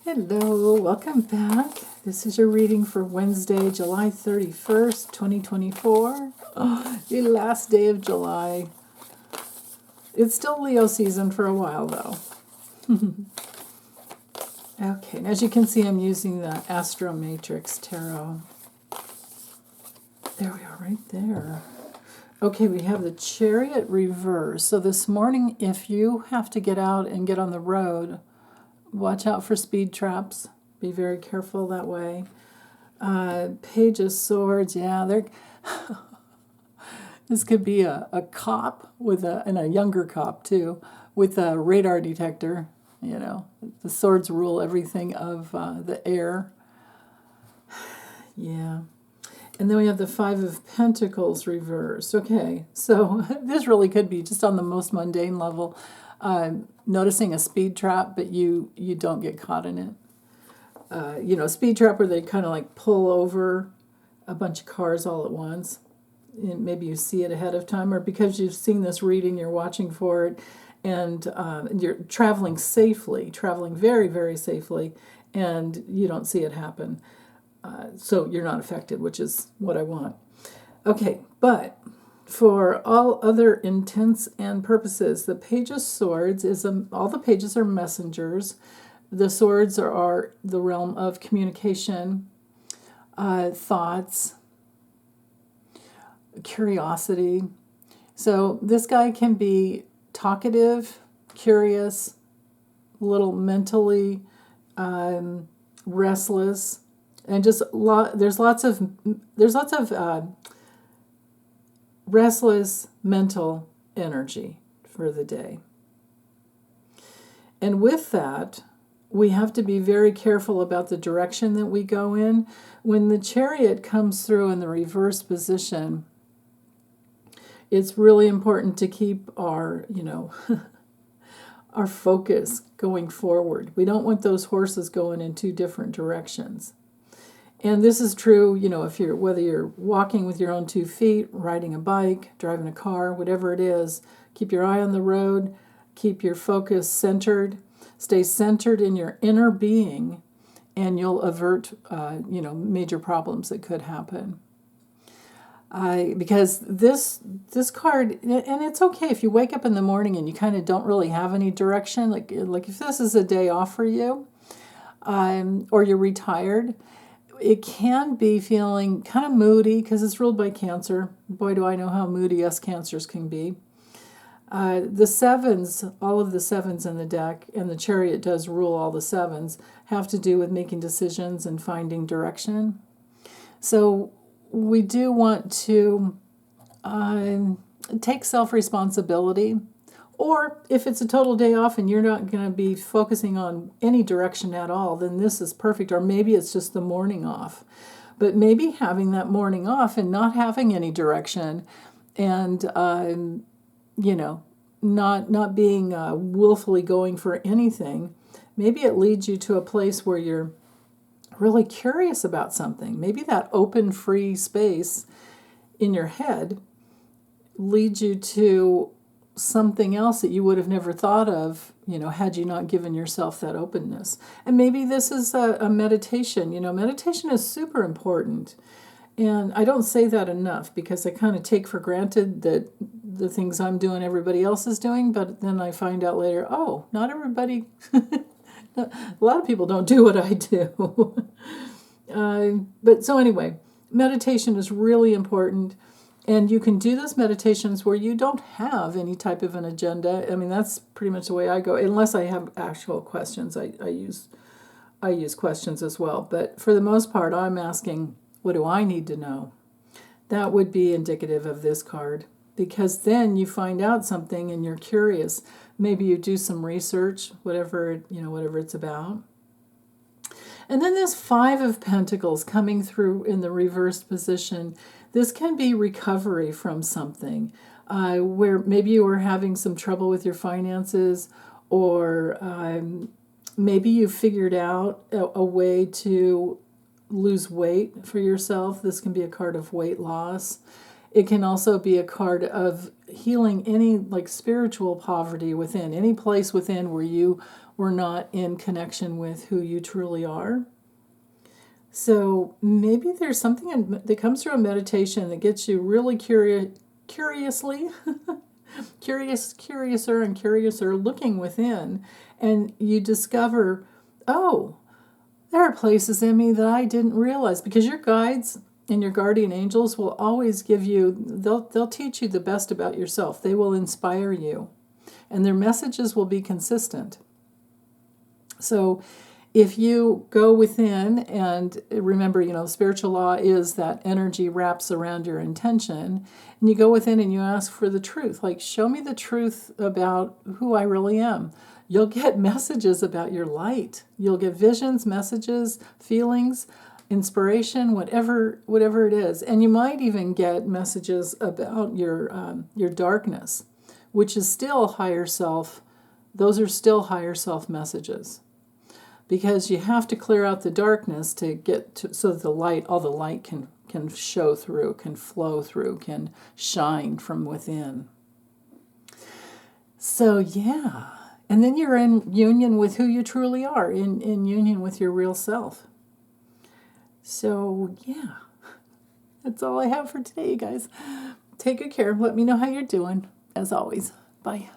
Hello, welcome back. This is your reading for Wednesday, July 31st, 2024. Oh, the last day of July. It's still Leo season for a while, though. Okay, and as you can see, I'm using the Astro Matrix Tarot. There we are, right there. Okay, we have the Chariot reverse. So this morning, if you have to get out and get on the road, watch out for speed traps. Be very careful that way. Page of Swords, yeah, they're this could be a cop with and a younger cop too, with a radar detector. You know, the swords rule everything of the air. Yeah. And then we have the Five of Pentacles reversed. Okay, so this really could be just on the most mundane level. Noticing a speed trap, but you don't get caught in it. Speed trap where they kind of like pull over a bunch of cars all at once. And maybe you see it ahead of time, or because you've seen this reading, you're watching for it, and you're traveling very, very safely, and you don't see it happen. So you're not affected, which is what I want. Okay, but for all other intents and purposes, the Page of Swords is all the pages are messengers. The swords are the realm of communication, thoughts, curiosity. So this guy can be talkative, curious, a little mentally restless, and just there's lots of restless mental energy for the day. And with that, we have to be very careful about the direction that we go in. When the Chariot comes through in the reverse position, it's really important to keep our, our focus going forward. We don't want those horses going in two different directions. And this is true, whether you're walking with your own 2 feet, riding a bike, driving a car, whatever it is, keep your eye on the road, keep your focus centered, stay centered in your inner being, and you'll avert, major problems that could happen. Because this card, and it's okay if you wake up in the morning and you kind of don't really have any direction, like if this is a day off for you, or you're retired, it can be feeling kind of moody because it's ruled by Cancer. Boy, do I know how moody us Cancers can be. The sevens, all of the sevens in the deck, and the Chariot does rule all the sevens, have to do with making decisions and finding direction. So we do want to take self-responsibility. Or if it's a total day off and you're not going to be focusing on any direction at all, then this is perfect. Or maybe it's just the morning off. But maybe having that morning off and not having any direction and, not being willfully going for anything, maybe it leads you to a place where you're really curious about something. Maybe that open, free space in your head leads you to something else that you would have never thought of, had you not given yourself that openness. And maybe this is a meditation. Meditation is super important. And I don't say that enough because I kind of take for granted that the things I'm doing, everybody else is doing. But then I find out later, oh, not everybody, a lot of people don't do what I do. But so anyway, meditation is really important. And you can do those meditations where you don't have any type of an agenda. I mean, that's pretty much the way I go, unless I have actual questions. I use questions as well. But for the most part, I'm asking, what do I need to know? That would be indicative of this card, because then you find out something and you're curious. Maybe you do some research, whatever it's about. And then this Five of Pentacles coming through in the reversed position. This can be recovery from something where maybe you were having some trouble with your finances, or maybe you figured out a way to lose weight for yourself. This can be a card of weight loss. It can also be a card of healing any spiritual poverty within, any place within where you or not in connection with who you truly are. So maybe there's something that comes through a meditation that gets you really curiously, curiouser and curiouser, looking within, and you discover, oh, there are places in me that I didn't realize, because your guides and your guardian angels will always give you, they'll teach you the best about yourself. They will inspire you, and their messages will be consistent. So if you go within, and remember, spiritual law is that energy wraps around your intention, and you go within and you ask for the truth, like, show me the truth about who I really am. You'll get messages about your light. You'll get visions, messages, feelings, inspiration, whatever it is. And you might even get messages about your darkness, which is still higher self. Those are still higher self messages, because you have to clear out the darkness to get to, so that all the light can show through, can flow through, can shine from within. So yeah. And then you're in union with who you truly are, in union with your real self. So, yeah, that's all I have for today, you guys. Take good care. Let me know how you're doing, as always. Bye.